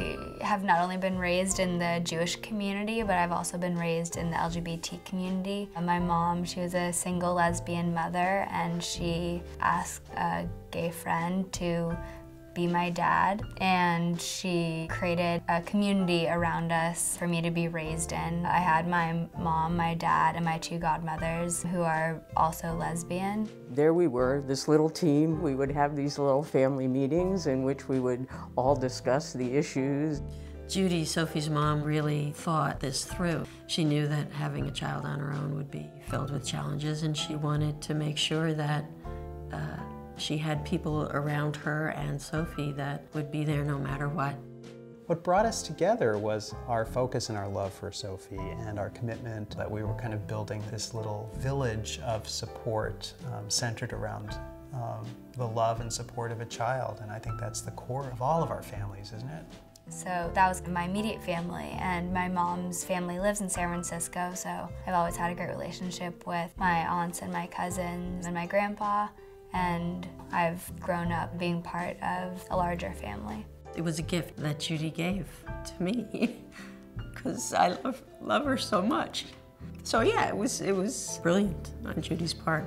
I have not only been raised in the Jewish community, but I've also been raised in the LGBT community. My mom, she was a single lesbian mother, and she asked a gay friend to be my dad, and she created a community around us for me to be raised in. I had my mom, my dad, and my two godmothers who are also lesbian. There we were, this little team. We would have these little family meetings in which we would all discuss the issues. Judy, Sophie's mom, really thought this through. She knew that having a child on her own would be filled with challenges, and she wanted to make sure that she had people around her and Sophie that would be there no matter what. What brought us together was our focus and our love for Sophie and our commitment that we were kind of building this little village of support centered around the love and support of a child. And I think that's the core of all of our families, isn't it? So that was my immediate family, and my mom's family lives in San Francisco, so I've always had a great relationship with my aunts and my cousins and my grandpa. And I've grown up being part of a larger family. It was a gift that Judy gave to me because I love her so much. So yeah, it was brilliant on Judy's part.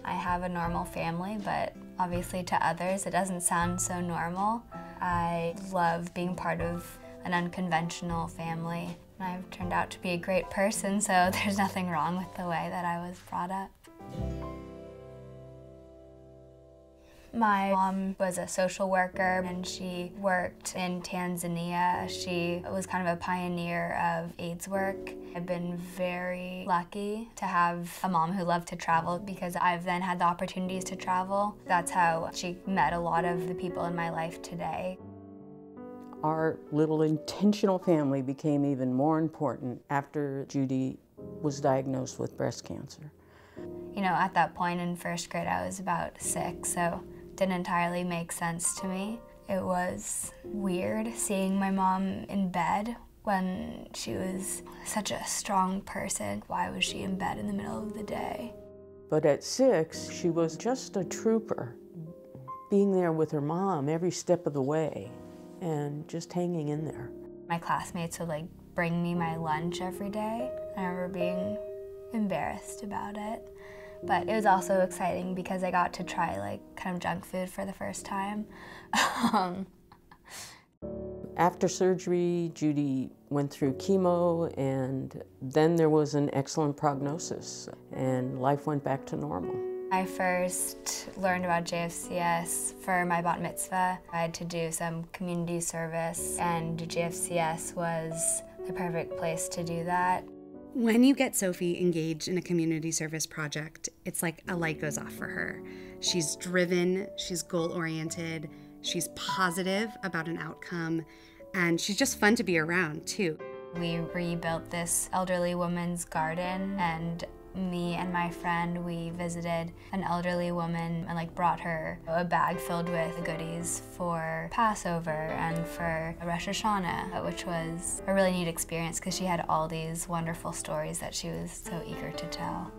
I have a normal family, but obviously to others it doesn't sound so normal. I love being part of an unconventional family, and I've turned out to be a great person, so there's nothing wrong with the way that I was brought up. My mom was a social worker, and she worked in Tanzania. She was kind of a pioneer of AIDS work. I've been very lucky to have a mom who loved to travel because I've then had the opportunities to travel. That's how she met a lot of the people in my life today. Our little intentional family became even more important after Judy was diagnosed with breast cancer. You know, at that point in first grade, I was about 6, so it didn't entirely make sense to me. It was weird seeing my mom in bed when she was such a strong person. Why was she in bed in the middle of the day? But at 6, she was just a trooper, being there with her mom every step of the way and just hanging in there. My classmates would bring me my lunch every day. I remember being embarrassed about it. But it was also exciting because I got to try kind of junk food for the first time. After surgery, Judy went through chemo, and then there was an excellent prognosis, and life went back to normal. I first learned about JFCS for my bat mitzvah. I had to do some community service, and JFCS was the perfect place to do that. When you get Sophie engaged in a community service project, it's like a light goes off for her. She's driven, she's goal-oriented, she's positive about an outcome, and she's just fun to be around, too. We rebuilt this elderly woman's garden, and me and my friend, we visited an elderly woman and brought her a bag filled with goodies for Passover and for Rosh Hashanah, which was a really neat experience because she had all these wonderful stories that she was so eager to tell.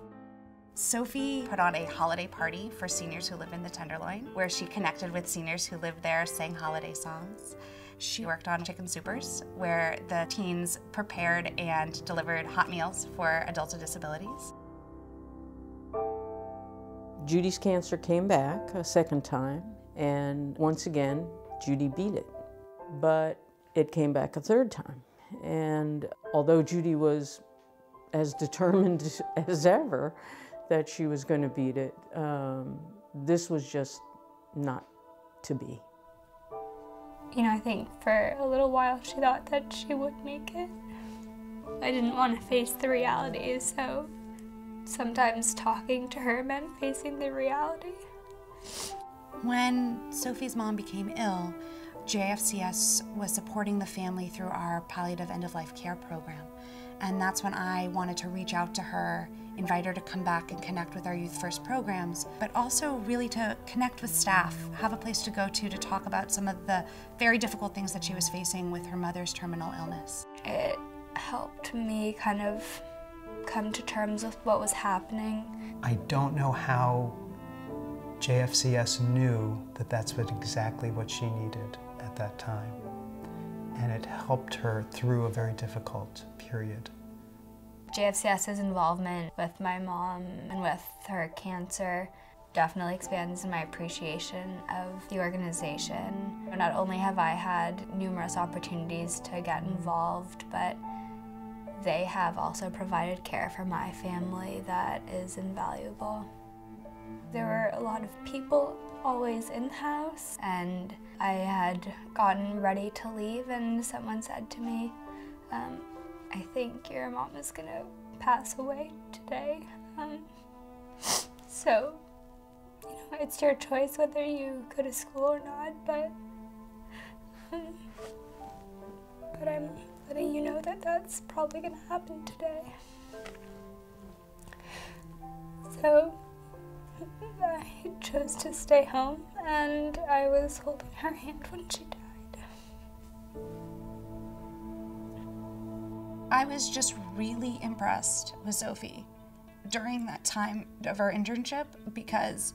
Sophie put on a holiday party for seniors who live in the Tenderloin, where she connected with seniors who lived there, sang holiday songs. She worked on chicken soupers, where the teens prepared and delivered hot meals for adults with disabilities. Judy's cancer came back a second time, and once again, Judy beat it. But it came back a third time. And although Judy was as determined as ever that she was going to beat it, this was just not to be. You know, I think for a little while she thought that she would make it. I didn't want to face the reality, so sometimes talking to her meant facing the reality. When Sophie's mom became ill, JFCS was supporting the family through our Palliative end-of-life care program. And that's when I wanted to reach out to her, invite her to come back and connect with our Youth First programs, but also really to connect with staff, have a place to go to talk about some of the very difficult things that she was facing with her mother's terminal illness. It helped me kind of come to terms with what was happening. I don't know how JFCS knew that that's exactly what she needed at that time. and it helped her through a very difficult period. JFCS's involvement with my mom and with her cancer definitely expands my appreciation of the organization. Not only have I had numerous opportunities to get involved, but they have also provided care for my family that is invaluable. There were a lot of people always in the house, and I had gotten ready to leave, and someone said to me, I think your mom is gonna pass away today. So, you know, it's your choice whether you go to school or not, but I'm letting you know that that's probably gonna happen today. So, I chose to stay home, and I was holding her hand when she died. I was just really impressed with Sophie during that time of her internship, because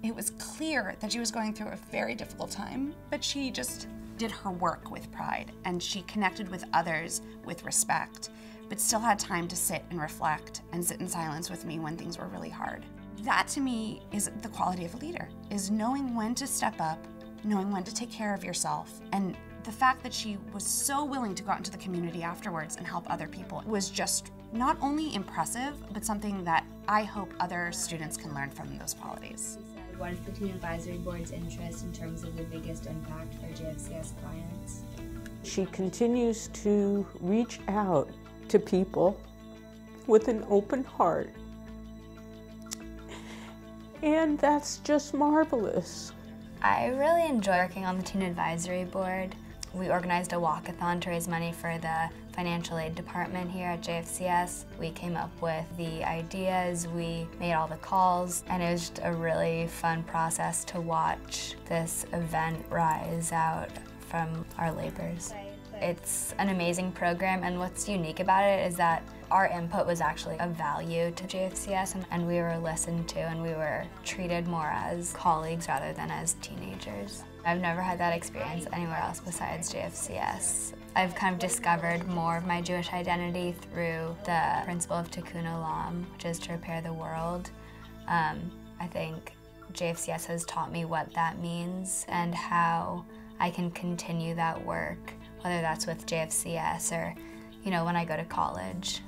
it was clear that she was going through a very difficult time, but she just did her work with pride, and she connected with others with respect, but still had time to sit and reflect and sit in silence with me when things were really hard. That to me is the quality of a leader, is knowing when to step up, knowing when to take care of yourself, and the fact that she was so willing to go out into the community afterwards and help other people was just not only impressive, but something that I hope other students can learn from those qualities. What is the Teen Advisory Board's interest in terms of the biggest impact for JFCS clients? She continues to reach out to people with an open heart, and that's just marvelous. I really enjoy working on the Teen Advisory Board. We organized a walkathon to raise money for the financial aid department here at JFCS. We came up with the ideas, we made all the calls, and it was just a really fun process to watch this event rise out from our labors. It's an amazing program, and what's unique about it is that our input was actually of value to JFCS, and we were listened to, and we were treated more as colleagues rather than as teenagers. I've never had that experience anywhere else besides JFCS. I've kind of discovered more of my Jewish identity through the principle of Tikkun Olam, which is to repair the world. I think JFCS has taught me what that means and how I can continue that work, whether that's with JFCS or, you know, when I go to college.